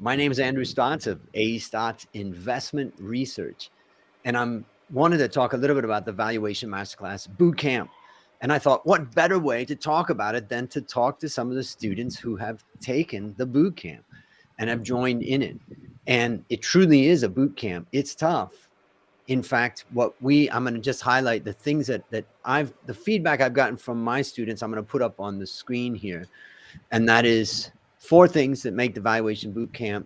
My name is Andrew Stotts of A Stotts Investment Research, and I'm wanted to talk a little bit about the Valuation Masterclass Boot Camp. And I thought, what better way to talk about it than to talk to some of the students who have taken the boot camp and have joined in it. And it truly is a boot camp. It's tough. In fact, I'm going to just highlight the things the feedback I've gotten from my students. I'm going to put up on the screen here, and that is four things that make the Valuation Bootcamp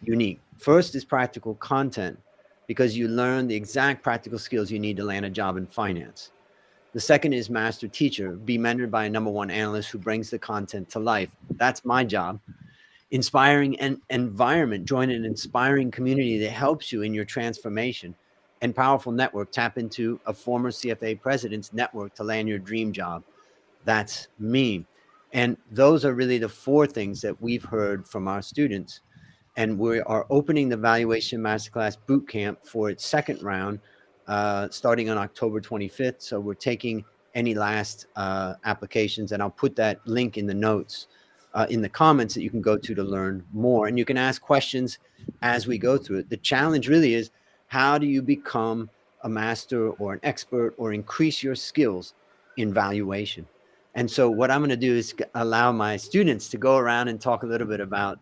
unique. First is practical content, because you learn the exact practical skills you need to land a job in finance. The second is master teacher, be mentored by a number one analyst who brings the content to life. That's my job. Inspiring and environment, join an inspiring community that helps you in your transformation. And powerful network, tap into a former CFA president's network to land your dream job. That's me. And those are really the four things that we've heard from our students. And we are opening the Valuation Masterclass Bootcamp for its second round, starting on October 25th. So we're taking any last applications, and I'll put that link in the notes, in the comments, that you can go to learn more. And you can ask questions as we go through it. The challenge really is, how do you become a master or an expert or increase your skills in valuation? And so what I'm going to do is allow my students to go around and talk a little bit about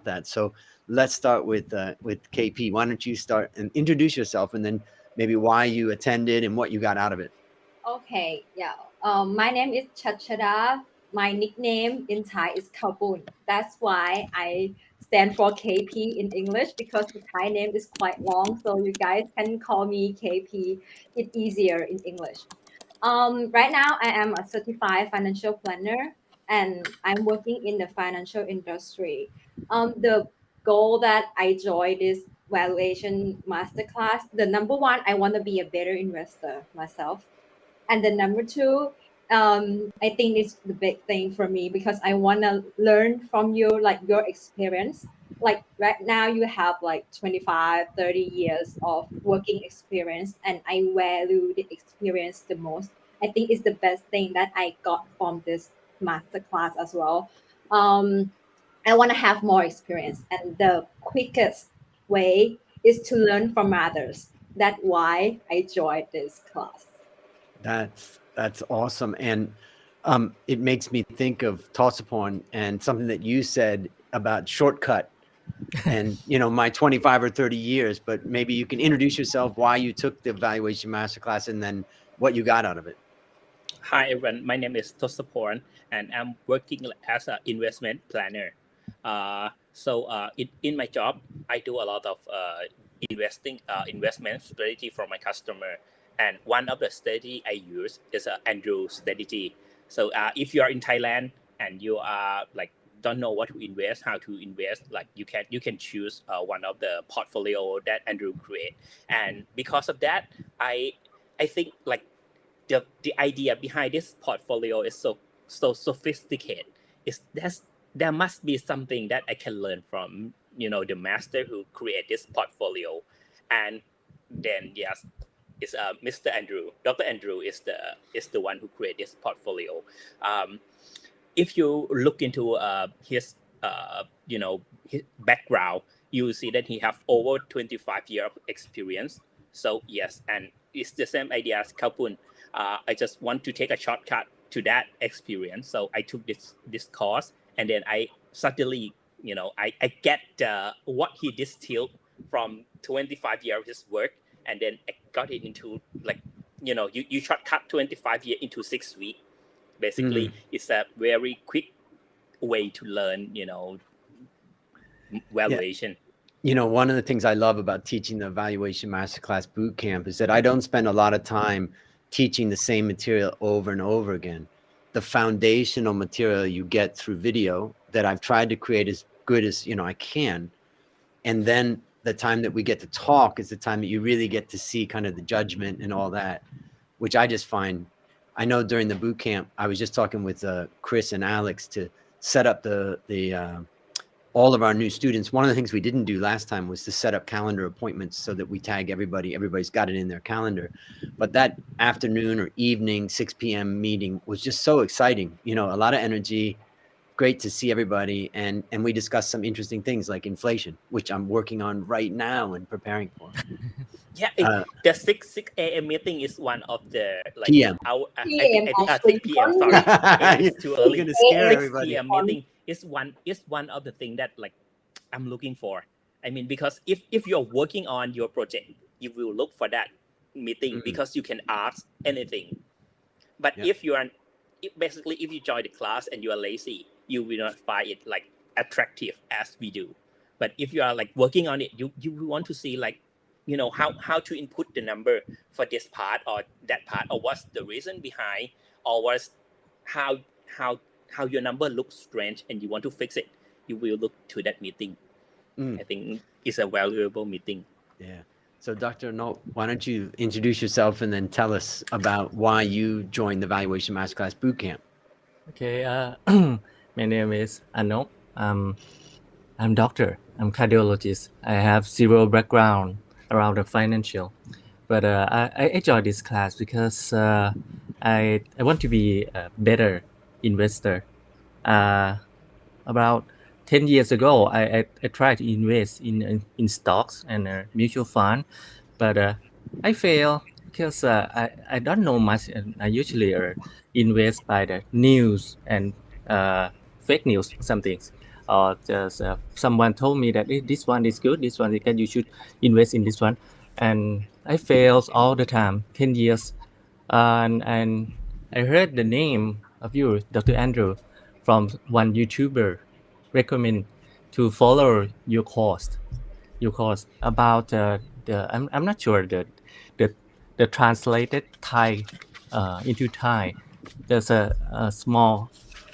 that. So let's start with KP. Why don't you start and introduce yourself, and then maybe why you attended and what you got out of it. Okay, yeah. My name is Chachada. My nickname in Thai is Kabun. That's why I stand for KP in English, because the Thai name is quite long. So you guys can call me KP. It's easier in English. Right now, I am a certified financial planner, and I'm working in the financial industry. The goal that I joined this valuation masterclass, the number one, I want to be a better investor myself. And then number two, I think it's the big thing for me, because I want to learn from you, like your experience. Like right now, you have like 25, 30 years of working experience, and I value the experience the most. I think it's the best thing that I got from this master class as well. Um, I want to have more experience, and the quickest way is to learn from others. That's why I joined this class. That's awesome. And it makes me think of Tossapon and something that you said about shortcut and, my 25 or 30 years, but maybe you can introduce yourself, why you took the Evaluation Masterclass, and then what you got out of it. Hi everyone, my name is Tosaporn and I'm working as an investment planner. In my job, I do a lot of investment strategy for my customer. And one of the strategy I use is Andrew strategy. So if you are in Thailand and you are like don't know what to invest, how to invest, like you can choose one of the portfolio that Andrew create. And because of that, I think like the idea behind this portfolio is so sophisticated. There must be something that I can learn from the master who create this portfolio. And then yes, it's Mr. Andrew. Dr. Andrew is the one who create this portfolio. If you look into his his background, you see that he have over 25 years of experience. So yes, and it's the same idea as Kapun. I just want to take a shortcut to that experience. So I took this course, and then I suddenly, I get what he distilled from 25 years of his work, and then I got it into like, you shortcut 25 years into 6 weeks. Basically, it's a very quick way to learn, valuation. One of the things I love about teaching the Valuation Masterclass Bootcamp is that I don't spend a lot of time teaching the same material over and over again. The foundational material you get through video that I've tried to create as good as I can, and then the time that we get to talk is the time that you really get to see kind of the judgment and all that, which I just find. I know during the boot camp, I was just talking with Chris and Alex to set up the all of our new students. One of the things we didn't do last time was to set up calendar appointments so that we tag everybody. Everybody's got it in their calendar. But that afternoon or evening, 6 p.m. meeting was just so exciting. A lot of energy, great to see everybody, and we discussed some interesting things like inflation, which I'm working on right now and preparing for. Yeah, Uh, the 6 a.m. meeting is one of the like PM. our I think PM 6 p.m. Sorry, it's too You're early. gonna scare 6 everybody. p.m. meeting is one of the thing that like I'm looking for. I mean, because if you're working on your project, you will look for that meeting because you can ask anything. But Yeah. if you are basically if you join the class and you are lazy, you will not find it like attractive as we do. But if you are like working on it, you will want to see like how to input the number for this part or that part, or what's the reason behind, or what's how how how your number looks strange and you want to fix it. You will look to that meeting. I think it's a valuable meeting. Yeah. So Dr. Nolt, why don't you introduce yourself and then tell us about why you joined the Valuation Masterclass Bootcamp? Okay, my name is Anop. I'm doctor. I'm cardiologist. I have zero background around the financial, but I joined this class because I want to be a better investor. About 10 years ago, I tried to invest in stocks and mutual fund, but I fail because I don't know much, and I usually invest by the news and fake news, some things. Or just someone told me that this one is good, this one is good, you should invest in this one, and I fails all the time. 10 years, and I heard the name of you, Dr. Andrew, from one YouTuber, recommend to follow your course about I'm not sure the the translated Thai into Thai. There's a small,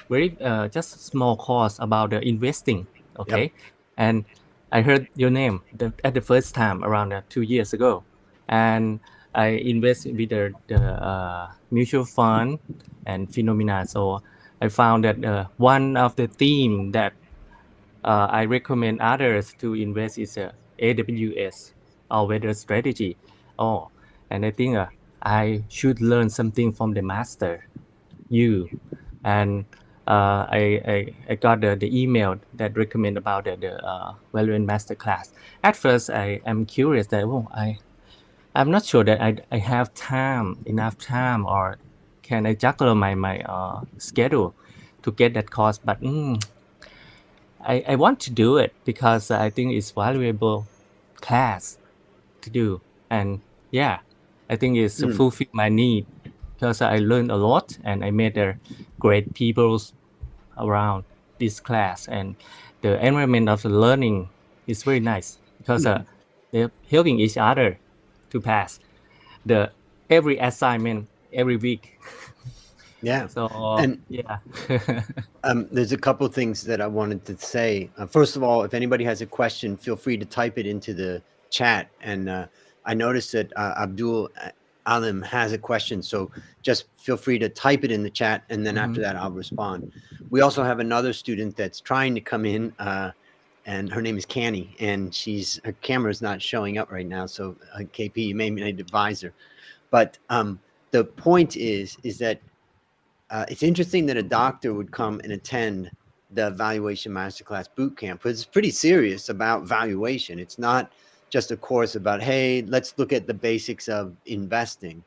very just a small course about the investing. Okay, Yep. and I heard your name at the first time around 2 years ago, and I invest with the mutual fund and phenomena. So I found that one of the theme that I recommend others to invest is AWS, or weather strategy. Oh, and I think I should learn something from the master, you, and I got the email that recommend about the Valuation Master Class. At first, I am curious that I'm not sure that I have enough time, or can I juggle my schedule to get that course, but I want to do it because I think it's valuable class to do, and yeah, I think it's fulfill my need because I learned a lot and I met great people around this class, and the environment of the learning is very nice because they're helping each other to pass the every assignment every week. Yeah. So And yeah. there's a couple things that I wanted to say. First of all, if anybody has a question, feel free to type it into the chat. And I noticed that Abdul Alim has a question, so just feel free to type it in the chat, and then after that, I'll respond. We also have another student that's trying to come in, and her name is Canny, and her camera is not showing up right now. So KP, you may need to advise her. But the point is that it's interesting that a doctor would come and attend the Valuation Masterclass Bootcamp, because it's pretty serious about valuation. It's not just a course about, hey, let's look at the basics of investing.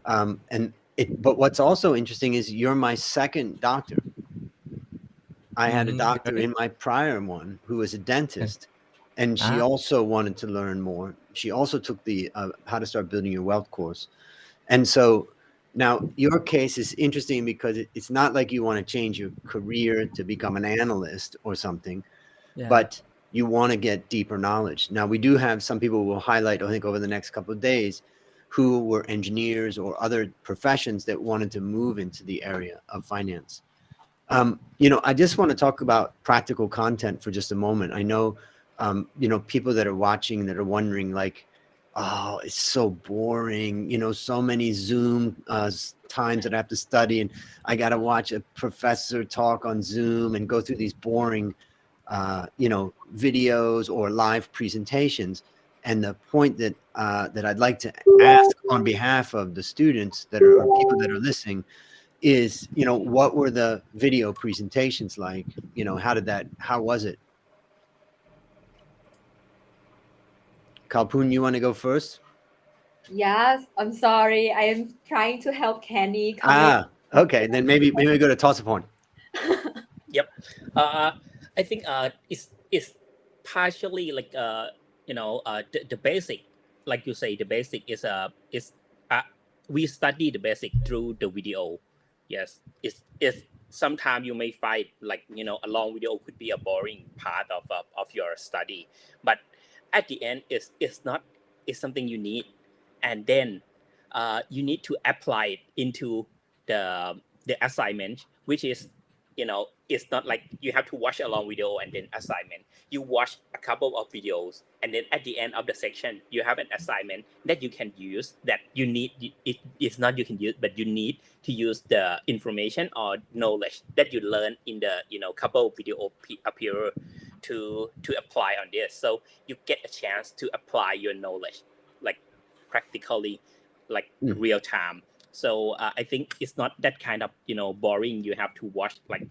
But what's also interesting is you're my second doctor. I had a doctor in my prior one who was a dentist, and she also wanted to learn more. She also took the How to Start Building Your Wealth course. And so now your case is interesting because it's not like you want to change your career to become an analyst or something, but you want to get deeper knowledge. Now, we do have some people we'll highlight, I think, over the next couple of days, who were engineers or other professions that wanted to move into the area of finance. I just want to talk about practical content for just a moment. I know, people that are watching that are wondering, like, oh, it's so boring, so many Zoom times that I have to study, and I got to watch a professor talk on Zoom and go through these boring, videos or live presentations. And the point that I'd like to ask on behalf of the students or people that are listening is, what were the video presentations like? How was it? Kalpun, you want to go first? Yes, I'm sorry. I am trying to help Kenny come Okay. Then maybe we go to toss a point. Yep. I think it's partially like the basic, like you say, the basic is we study the basic through the video. Yes, it's sometimes you may find like a long video could be a boring part of your study, but at the end it's not, it's something you need, and then you need to apply it into the assignment, which is it's not like you have to watch a long video and then assignment. You watch a couple of videos, and then at the end of the section you have an assignment that you can use, that you need it's not you can use, but you need to use the information or knowledge that you learn in the couple of video appear to apply on this. So you get a chance to apply your knowledge like practically, like real time. So I think it's not that kind of boring. You have to watch like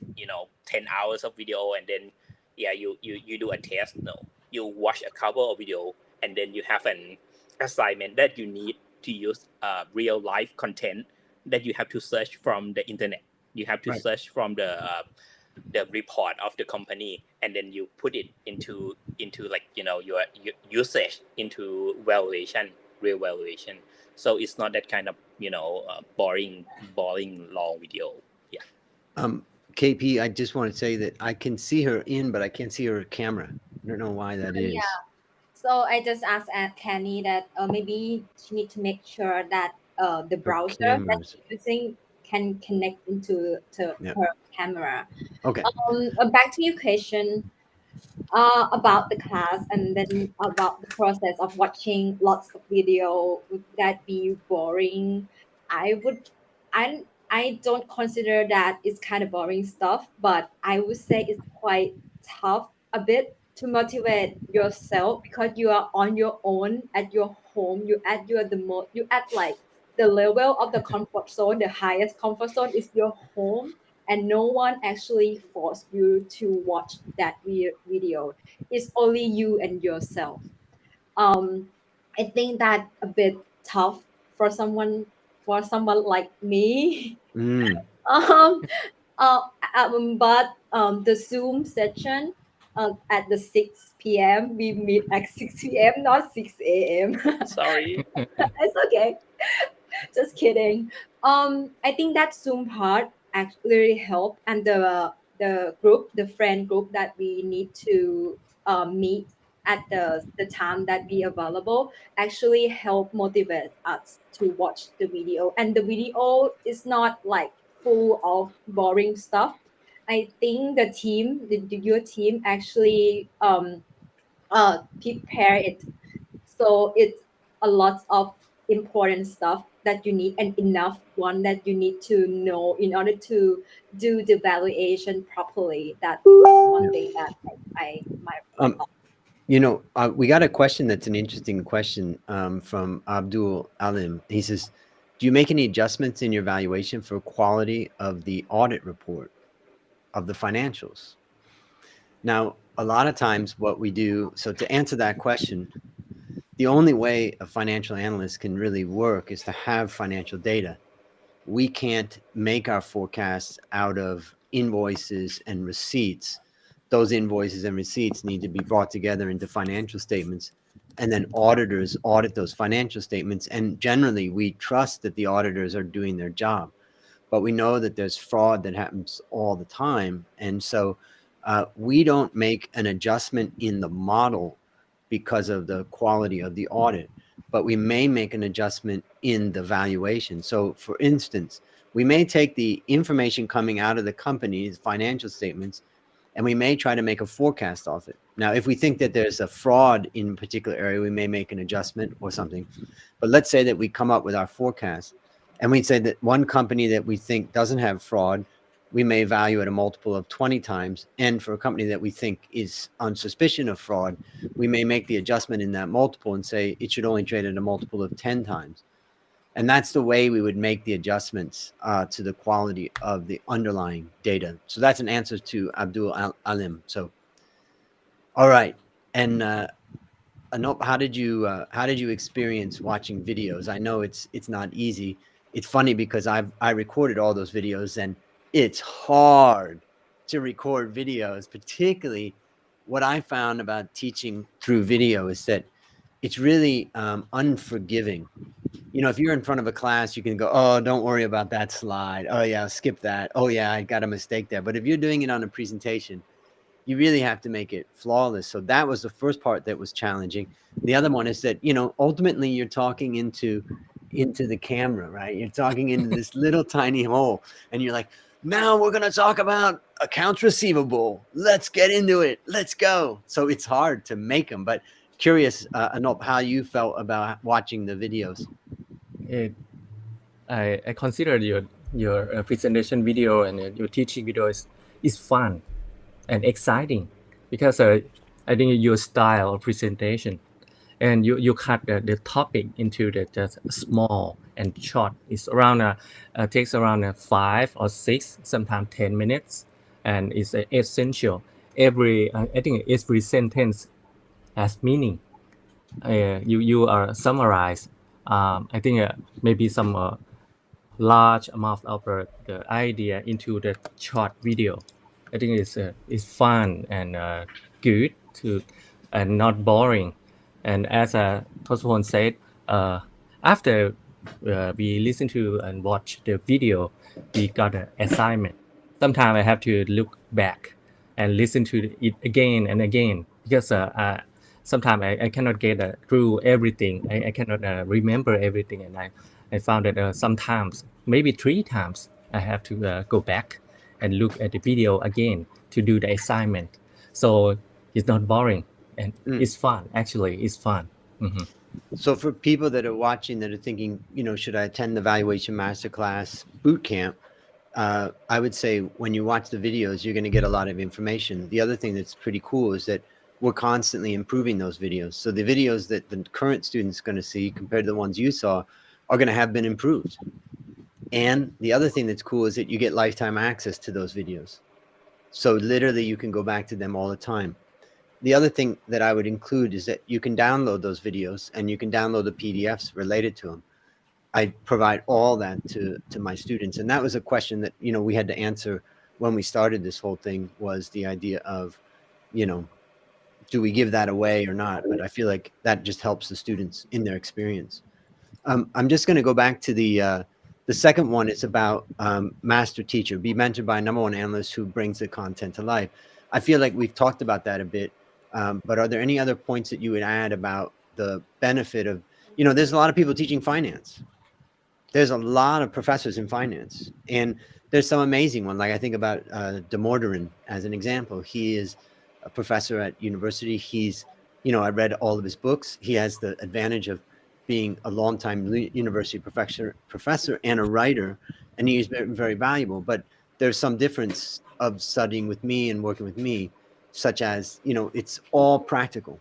10 hours of video and then you do a test. No, you watch a couple of video and then you have an assignment that you need to use real life content that you have to search from the internet. You have to search from the report of the company, and then you put it into like your usage into valuation, real valuation. So it's not that kind of boring long video. Yeah. KP, I just want to say that I can see her but I can't see her camera. I don't know why that is. Yeah. So I just asked at Kenny that maybe she need to make sure that the browser that she's using can connect into her camera. Okay. Back to your question about the class, and then about the process of watching lots of video. Would that be boring? I would, I don't consider that it's kind of boring stuff, but I would say it's quite tough a bit to motivate yourself, because you are on your own at your home. You at like the level of the comfort zone. The highest comfort zone is your home, and no one actually forced you to watch that video. It's only you and yourself. I think that a bit tough for someone like me. um, but the Zoom session at the 6 p.m. we meet at 6 p.m., not 6 a.m. Sorry. It's okay. Just kidding. I think that Zoom part actually helped, and the friend group that we need to meet at the time that be available actually help motivate us to watch the video. And the video is not like full of boring stuff. I think your team actually prepare it, so it's a lot of important stuff that you need, and enough one that you need to know in order to do the valuation properly. That's one thing that I might. We got a question that's an interesting question from Abdul Alim. He says, do you make any adjustments in your valuation for quality of the audit report of the financials? Now, a lot of times what we do, so to answer that question, the only way a financial analyst can really work is to have financial data. We can't make our forecasts out of invoices and receipts. Those invoices and receipts need to be brought together into financial statements, and then auditors audit those financial statements. And generally, we trust that the auditors are doing their job, but we know that there's fraud that happens all the time. And so we don't make an adjustment in the model because of the quality of the audit, but we may make an adjustment in the valuation. So for instance, we may take the information coming out of the company's financial statements, and we may try to make a forecast off it. Now, if we think that there's a fraud in a particular area, we may make an adjustment or something. But let's say that we come up with our forecast, and we say that one company that we think doesn't have fraud, we may value at a multiple of 20 times. And for a company that we think is on suspicion of fraud, we may make the adjustment in that multiple and say it should only trade at a multiple of 10 times. And that's the way we would make the adjustments to the quality of the underlying data. So that's an answer to Abdul Alim. So, all right. And Anup, how did you experience watching videos? I know it's not easy. It's funny because I recorded all those videos, and it's hard to record videos. Particularly, what I found about teaching through video is that it's really unforgiving. You know, if you're in front of a class, you can go, "Oh, don't worry about that slide. Oh yeah, skip that. Oh yeah, I got a mistake there." But if you're doing it on a presentation, you really have to make it flawless. So that was the first part that was challenging. The other one is that, you know, ultimately you're talking into the camera, right? You're talking into this little tiny hole, and you're like, now we're going to talk about accounts receivable. Let's get into it. Let's go. So it's hard to make them, but curious, Anup, how you felt about watching the videos. It, I consider your presentation video and your teaching video is fun and exciting because I think your style of presentation and you cut the topic into the just small and short. It's around takes around 5 or 6, sometimes 10 minutes, and it's essential. Every I think every sentence has meaning. You are summarize. I think maybe some large amount of the idea into the short video. I think it's fun and good to and not boring. And as Toswon said, after we listen to and watch the video, we got an assignment. Sometimes I have to look back and listen to it again and again because sometimes I cannot get through everything. I cannot remember everything, and I found that sometimes, maybe 3 times, I have to go back and look at the video again to do the assignment. So it's not boring, and it's fun. Actually, it's fun. Mm-hmm. So for people that are watching that are thinking, you know, should I attend the Valuation Master Class Boot Camp? I would say when you watch the videos, you're going to get a lot of information. The other thing that's pretty cool is that we're constantly improving those videos. So the videos that the current student's going to see compared to the ones you saw are going to have been improved. And the other thing that's cool is that you get lifetime access to those videos. So literally you can go back to them all the time. The other thing that I would include is that you can download those videos and you can download the PDFs related to them. I provide all that to my students. And that was a question that, you know, we had to answer when we started this whole thing, was the idea of, you know, do we give that away or not? But I feel like that just helps the students in their experience. I'm just going to go back to the second one. Is about master teacher, be mentored by a #1 analyst who brings the content to life. I feel like we've talked about that a bit, but are there any other points that you would add about the benefit of, you know, there's a lot of people teaching finance. There's a lot of professors in finance, and there's some amazing one. Like I think about DeMorderin as an example. He is a professor at university. He's, you know, I read all of his books. He has the advantage of being a longtime university professor and a writer, and he's very, very valuable. But there's some difference of studying with me and working with me, such as, you know, it's all practical.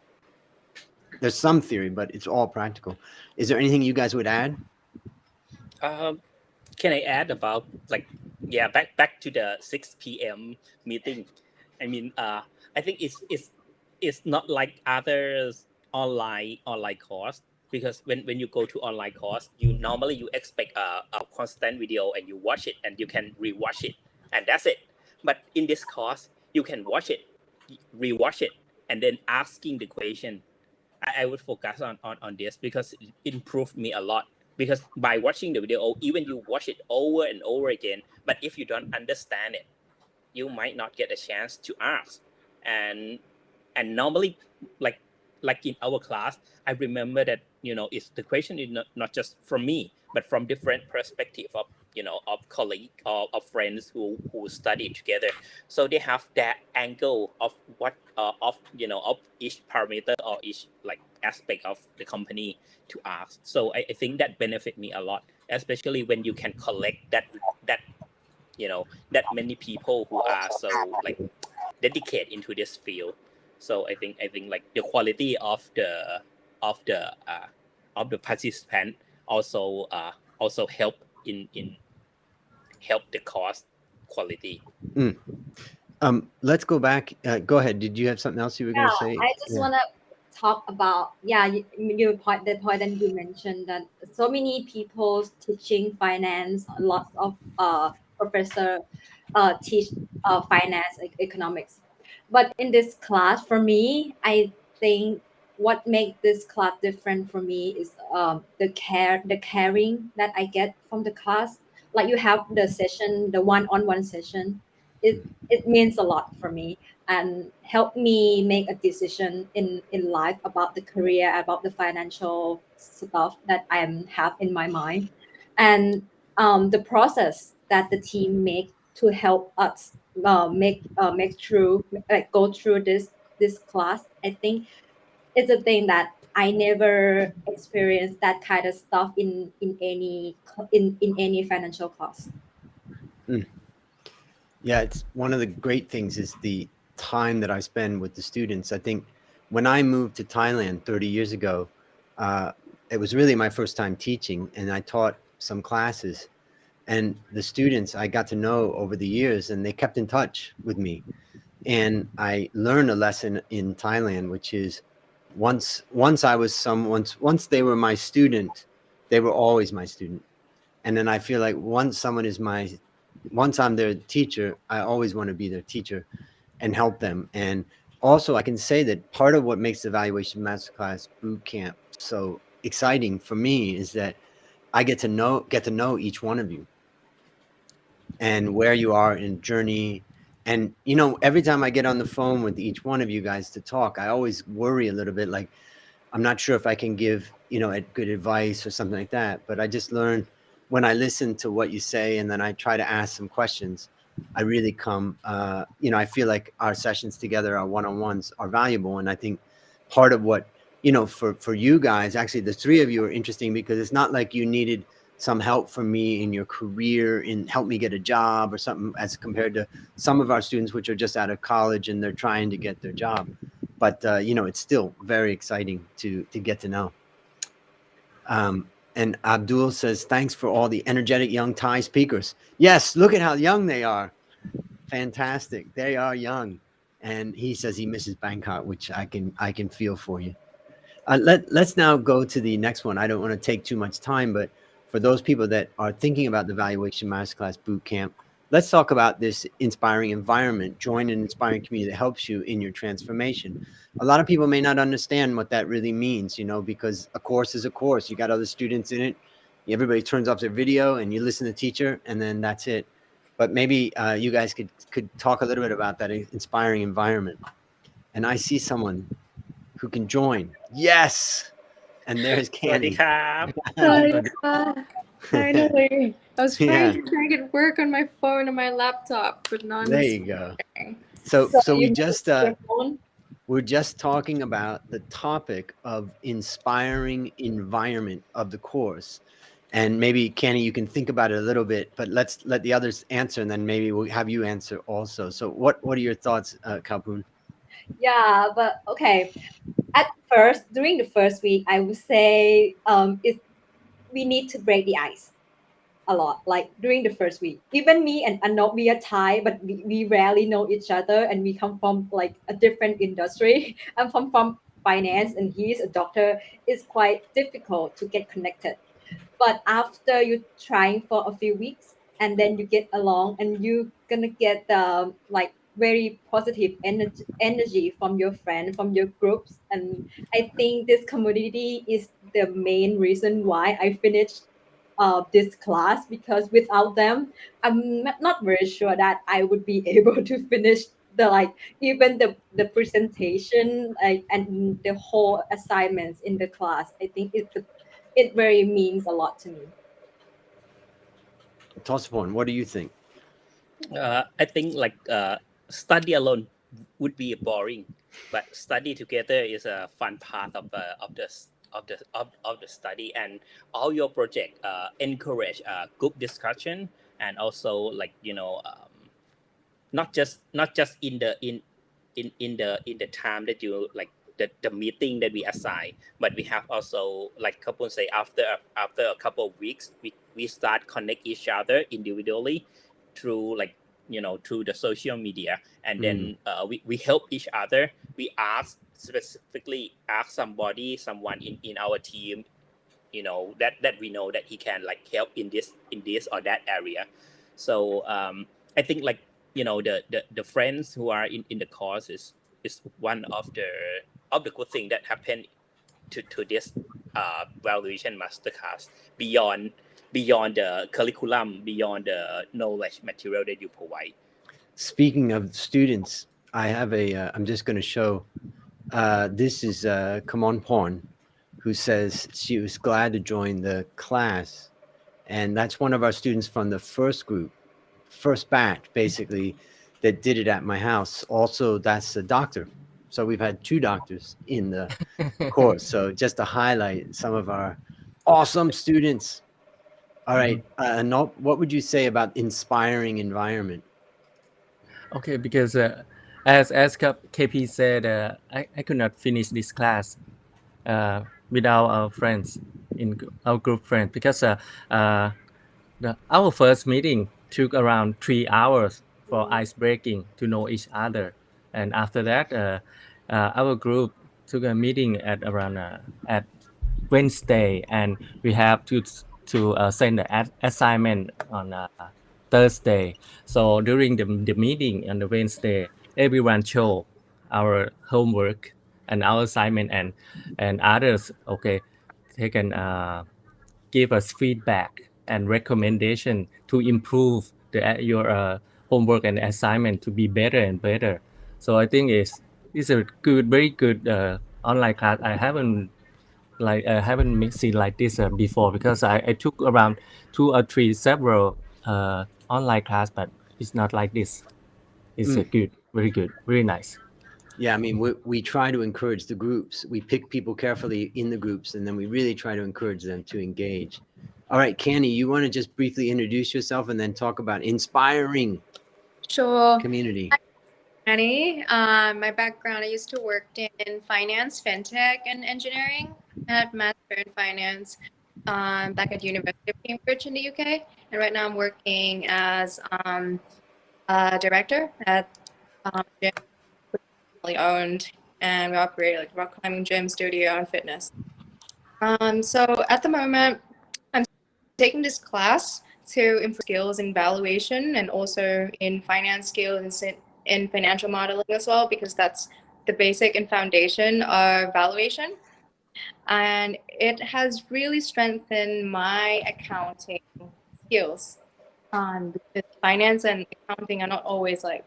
There's some theory, but it's all practical. Is there anything you guys would add? Can I add about, like, yeah, back to the 6 p.m. meeting? I mean, I think it's not like others online course, because when you go to online course, you expect a constant video and you watch it and you can rewatch it and that's it. But in this course, you can watch it, rewatch it, and then asking the question. I would focus on this because it improved me a lot. Because by watching the video, even you watch it over and over again, but if you don't understand it, you might not get a chance to ask. And normally, like in our class, I remember that, you know, it's the question is not just from me, but from different perspective of, you know, of colleague or of friends who study together. So they have that angle of what of, you know, of each parameter or each, like, aspect of the company to ask. So I think that benefit me a lot, especially when you can collect that you know, that many people who are so, like, dedicated into this field. So I think like the quality of the participant also also help in help the course quality. Let's go back. Go ahead. Did you have something else you were going to say? I just want to talk about the point that you mentioned, that so many people teaching finance, lots of professor teach finance, economics, but in this class, for me, I think what makes this class different for me is the caring that I get from the class. Like you have the session, the one-on-one session, it means a lot for me and help me make a decision in life about the career, about the financial stuff that I have in my mind, and the process that the team make to help us make through, like go through this class. I think it's a thing that I never experienced that kind of stuff in any financial class. Yeah, it's one of the great things is the time that I spend with the students. I think when I moved to Thailand 30 years ago, it was really my first time teaching, and I taught some classes. And the students I got to know over the years, and they kept in touch with me. And I learned a lesson in Thailand, which is once they were my student, they were always my student. And then I feel like once I'm their teacher, I always want to be their teacher and help them. And also I can say that part of what makes the Valuation Masterclass Boot Camp so exciting for me is that I get to know each one of you and where you are in journey. And, every time I get on the phone with each one of you guys to talk, I always worry a little bit, like, I'm not sure if I can give, good advice or something like that. But I just learned when I listen to what you say and then I try to ask some questions, I really come, I feel like our sessions together, our one-on-ones are valuable. And I think part of what, for you guys, actually the three of you are interesting because it's not like you needed some help from me in your career in help me get a job or something, as compared to some of our students, which are just out of college and they're trying to get their job. But, it's still very exciting to get to know. And Abdul says, thanks for all the energetic young Thai speakers. Yes, look at how young they are. Fantastic. They are young. And he says he misses Bangkok, which I can feel for you. Let's now go to the next one. I don't want to take too much time, but for those people that are thinking about the Valuation Masterclass Bootcamp, let's talk about this inspiring environment. Join an inspiring community that helps you in your transformation. A lot of people may not understand what that really means, because a course is a course. You got other students in it. Everybody turns off their video and you listen to the teacher and then that's it. But maybe you guys could talk a little bit about that inspiring environment. And I see someone who can join. Yes. And there's สวัสดี Candy. ครับ Finally, I was trying Yeah. to make it work on my phone and my laptop, but none. There you go. So we just we're just talking about the topic of inspiring environment of the course. And maybe Candy, you can think about it a little bit, but let's let the others answer, and then maybe we'll have you answer also. So what are your thoughts, Kalpoon? Yeah, but okay. At first, during the first week, I would say we need to break the ice a lot. Like during the first week, even me and Anok, we are Thai, but we rarely know each other, and we come from like a different industry. I'm from finance, and he's a doctor. It's quite difficult to get connected. But after you trying for a few weeks, and then you get along, and you're gonna get like very positive energy from your friend, from your groups. And I think this community is the main reason why I finished this class, because without them, I'm not very sure that I would be able to finish the like even the presentation, like, and the whole assignments in the class. I think it very means a lot to me. Tossapon, what do you think? I think like study alone would be boring, but study together is a fun part of the study, and all your project encourage group discussion, and also like not just in the time that you like the meeting that we assign, but we have also, like Kapun say, after a couple of weeks, we start connect each other individually through like through the social media, and then we help each other. We specifically ask someone in our team, that we know that he can like help in this or that area. So I think like the friends who are in the course is one of the good thing that happened to this valuation masterclass, beyond the curriculum, beyond the knowledge material that you provide. Speaking of students, I have I'm just going to show, this is Kamon Porn, who says she was glad to join the class. And that's one of our students from the first batch, basically, that did it at my house. Also, that's a doctor. So we've had 2 doctors in the course. So just to highlight some of our awesome students. All right. Anop, what would you say about inspiring environment? Okay, because as KP said, I could not finish this class without our friends our group friends, because our first meeting took around 3 hours for ice breaking to know each other, and after that our group took a meeting at around at Wednesday, and we have to send the assignment on Thursday. So during the meeting on the Wednesday, everyone show our homework and our assignment, and others they can give us feedback and recommendation to improve your homework and assignment to be better and better. So I think it's a very good online class. I haven't seen like this before, because I took around 2 or 3 several online class, but it's not like this. It's good, very good, very nice. Yeah, I mean, we try to encourage the groups. We pick people carefully in the groups, and then we really try to encourage them to engage. All right, Canny, you want to just briefly introduce yourself and then talk about inspiring Sure. community? Annie, my background, I used to work in finance, fintech, and engineering. I had master in finance back at University of Cambridge in the UK, and right now I'm working as a director at gym, owned, and we operate like rock climbing gym, studio, and fitness. So at the moment, I'm taking this class to improve skills in valuation and also in finance skills in financial modeling as well, because that's the basic and foundation of valuation. And it has really strengthened my accounting skills. Because finance and accounting are not always like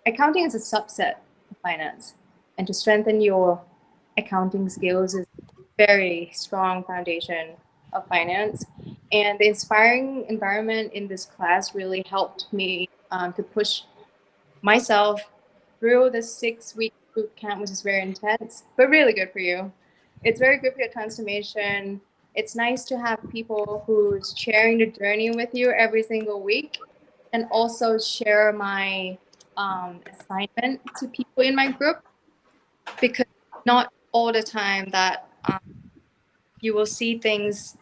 accounting is a subset of finance, and to strengthen your accounting skills is a very strong foundation of finance. And the inspiring environment in this class really helped me to push myself through the 6-week boot camp, which is very intense, but really good for you. It's very good for your transformation. It's nice to have people who's sharing the journey with you every single week, and also share my assignment to people in my group, because not all the time that you will see things,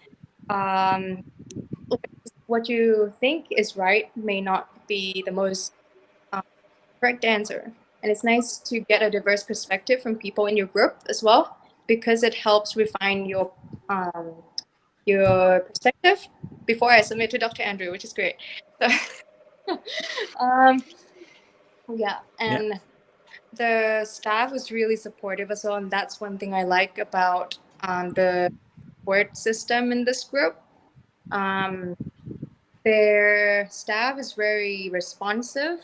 what you think is right may not be the most correct answer. And it's nice to get a diverse perspective from people in your group as well, because it helps refine your perspective before I submit to Dr. Andrew, which is great. So, and the staff was really supportive as well, and that's one thing I like about the support system in this group. Their staff is very responsive,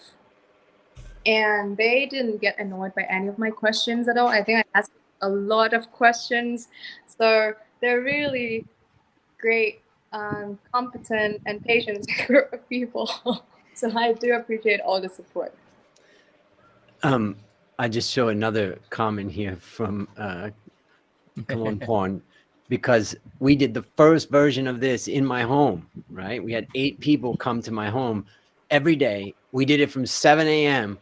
and they didn't get annoyed by any of my questions at all. I think I asked a lot of questions, so they're really great, competent, and patient group of people. So I do appreciate all the support. I just show another comment here from Come On Porn, because we did the first version of this in my home, right? We had 8 people come to my home every day. We did it from 7 a.m.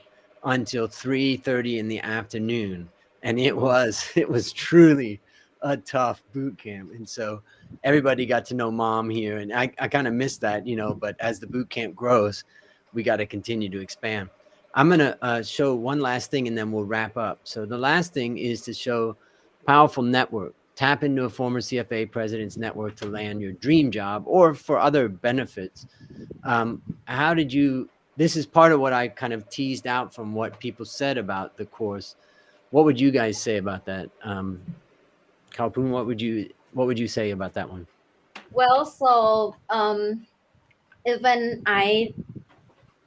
until 3:30 in the afternoon. And it was truly a tough boot camp. And so everybody got to know Mom here. And I kind of missed that, you know, but as the boot camp grows, we got to continue to expand. I'm going to show one last thing and then we'll wrap up. So the last thing is to show powerful network. Tap into a former CFA president's network to land your dream job or for other benefits. How did you, this is part of what I kind of teased out from what people said about the course. What would you guys say about that? Kalpoon, what would you say about that one? Well, so even I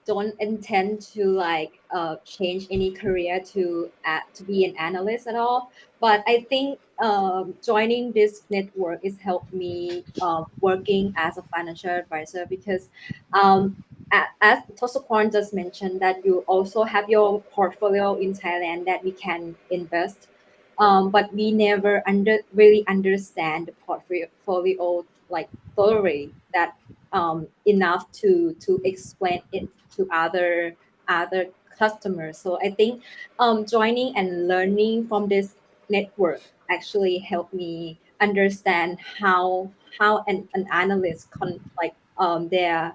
don't intend to like change any career to be an analyst at all, but I think joining this network is helped me working as a financial advisor because as Tosaporn just mentioned that you also have your portfolio in Thailand that we can invest, but we never really understand the portfolio like thoroughly that enough to explain it to other customers. So I think joining and learning from this network actually helped me understand how an analyst their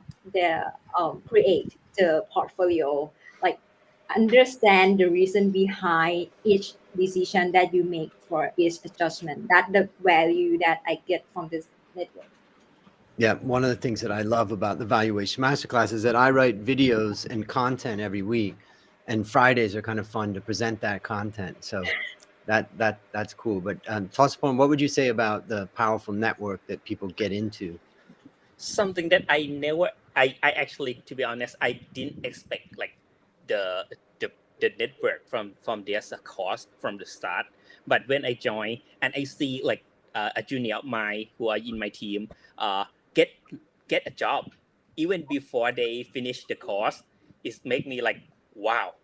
create the portfolio, like understand the reason behind each decision that you make for each adjustment. That the value that I get from this network. Yeah, one of the things that I love about the Valuation Masterclass is that I write videos and content every week, and Fridays are kind of fun to present that content. So that's cool. But Tosaporn, what would you say about the powerful network that people get into? Something that I actually, to be honest, I didn't expect like the network from this course from the start. But when I join and I see like a junior of mine who are in my team get a job even before they finish the course, it make me like, wow.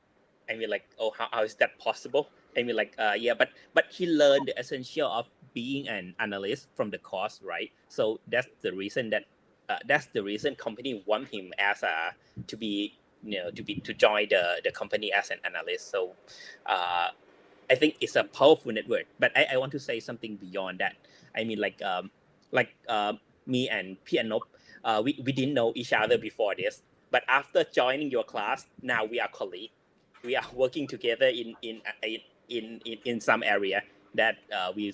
I mean, like, oh, how is that possible? I mean, like, yeah, but he learned the essential of being an analyst from the course, right? So that's the reason company want him as a to be, to join the company as an analyst. So I think it's a powerful network. But I want to say something beyond that. I mean, like me and P and Nop, we didn't know each other before this, but after joining your class, now we are colleagues. We are working together in some area that we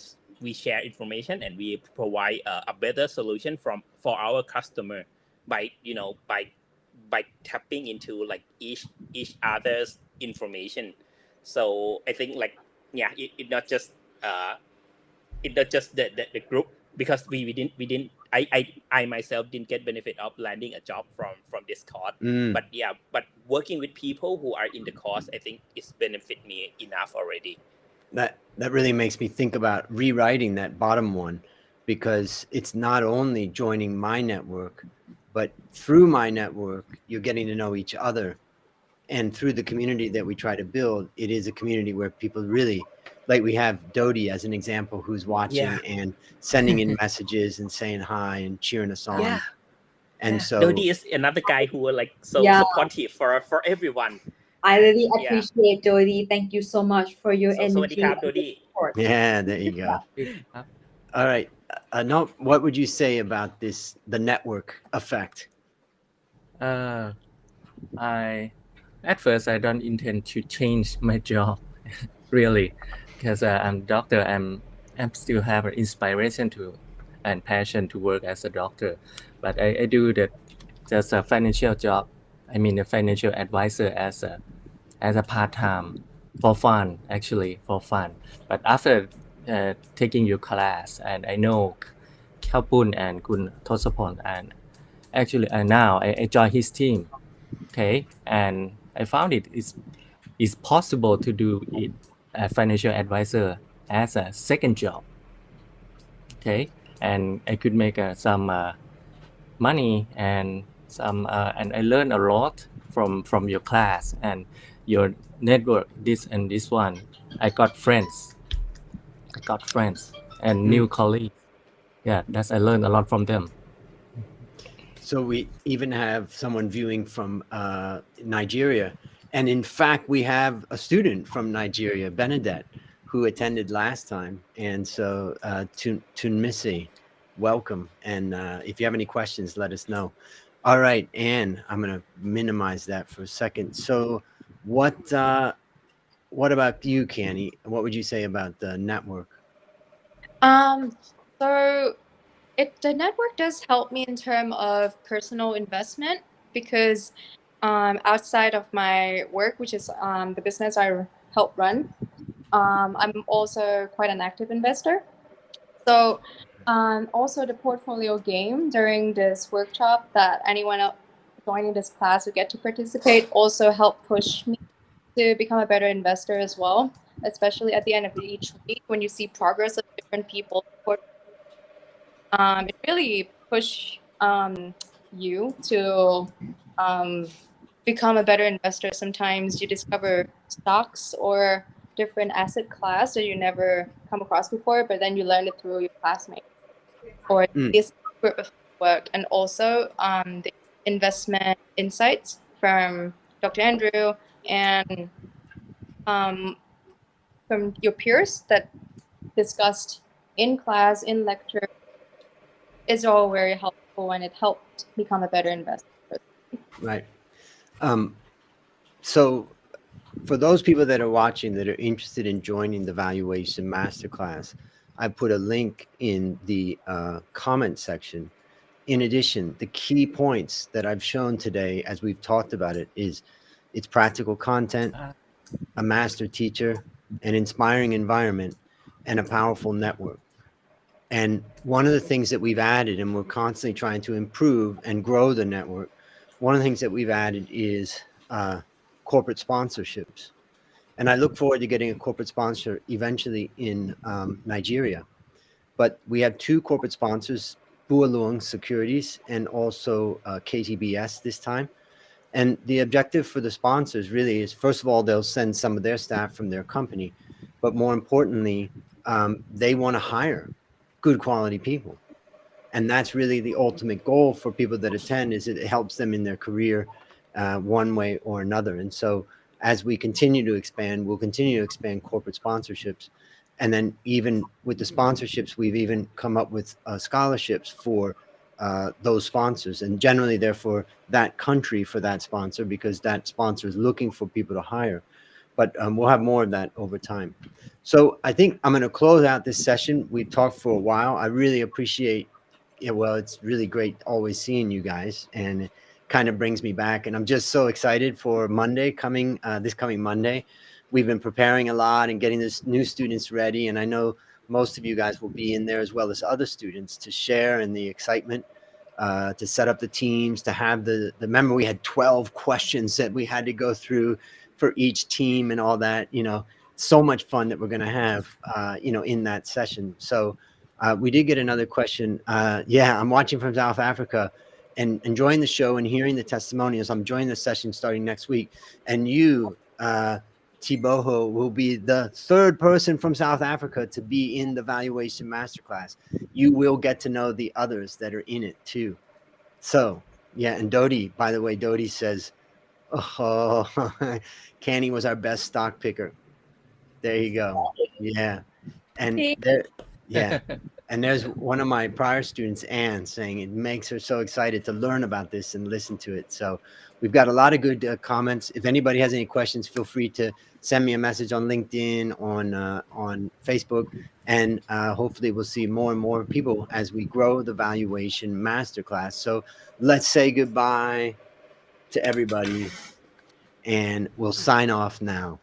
share information and we provide a better solution for our customer by by tapping into like each other's information. So I think like, yeah, it not just the group, because we didn't I myself didn't get benefit of landing a job from this course. But working with people who are in the course, I think it's benefit me enough already. That really makes me think about rewriting that bottom one, because it's not only joining my network, but through my network, you're getting to know each other. And through the community that we try to build, it is a community where people really, like we have Dodie as an example, who's watching and sending in messages and saying hi and cheering us on. Yeah. And so Dodie is another guy who were like so supportive for everyone. I really appreciate Dodie. Thank you so much for your energy and support. Yeah, there you go. All right. No, what would you say about the network effect? At first, I don't intend to change my job, really, because I'm a doctor. I'm still have an inspiration and passion to work as a doctor, but I do that just a financial job. I mean, a financial advisor as a part-time for fun, actually for fun. But after taking your class, and I know Kalpoon and Kun Tosaporn, and actually now I join his team. Okay, and I found it's possible to do it a financial advisor as a second job. Okay, and I could make some money and some and I learned a lot from your class and your network. This and this one, I got friends and new colleagues. Yeah, I learned a lot from them. So we even have someone viewing from Nigeria. And in fact, we have a student from Nigeria, Benedette, who attended last time. And so Tunmisi, welcome. And if you have any questions, let us know. All right, Anne, I'm going to minimize that for a second. So what about you, Canny? What would you say about the network? So the network does help me in terms of personal investment because outside of my work, which is the business I help run, I'm also quite an active investor. So also the portfolio game during this workshop that anyone else joining this class would get to participate also help push me to become a better investor as well, especially at the end of each week when you see progress of different people. It really push you to become a better investor. Sometimes you discover stocks or different asset class that you never come across before, but then you learn it through your classmates or this group of work, and also the investment insights from Dr. Andrew and from your peers that discussed in class, in lecture, is all very helpful, and it helped become a better investor. Right. So for those people that are watching that are interested in joining the Valuation Masterclass, I put a link in the comment section. In addition, the key points that I've shown today, as we've talked about it, is it's practical content, a master teacher, an inspiring environment, and a powerful network. And one of the things that we've added, and we're constantly trying to improve and grow the network, one of the things that we've added is corporate sponsorships. And I look forward to getting a corporate sponsor eventually in Nigeria. But we have two corporate sponsors, Bualong Securities and also KTBS this time. And the objective for the sponsors really is, first of all, they'll send some of their staff from their company. But more importantly, they want to hire good quality people. And that's really the ultimate goal for people that attend, is it helps them in their career one way or another. And so as we continue to expand, we'll continue to expand corporate sponsorships. And then even with the sponsorships, we've even come up with scholarships for those sponsors. And generally, they're for that country, for that sponsor, because that sponsor is looking for people to hire. But we'll have more of that over time. So I think I'm going to close out this session. We've talked for a while. I really appreciate it. Well, it's really great always seeing you guys, and it kind of brings me back. And I'm just so excited for Monday coming, this coming Monday. We've been preparing a lot and getting this new students ready. And I know most of you guys will be in there as well as other students to share in the excitement, to set up the teams, to have the remember we had 12 questions that we had to go through for each team and all that, so much fun that we're going to have, in that session. So we did get another question. Yeah, I'm watching from South Africa and enjoying the show and hearing the testimonials. I'm joining the session starting next week. And you, Tiboho, will be the third person from South Africa to be in the Valuation Masterclass. You will get to know the others that are in it too. So, yeah, and Dodi, by the way, Dodi says, oh, Canny was our best stock picker. There you go. Yeah. And there, yeah. And there's one of my prior students, Anne, saying it makes her so excited to learn about this and listen to it. So we've got a lot of good comments. If anybody has any questions, feel free to send me a message on LinkedIn, on Facebook, and hopefully we'll see more and more people as we grow the Valuation Masterclass. So let's say goodbye to everybody, and we'll sign off now.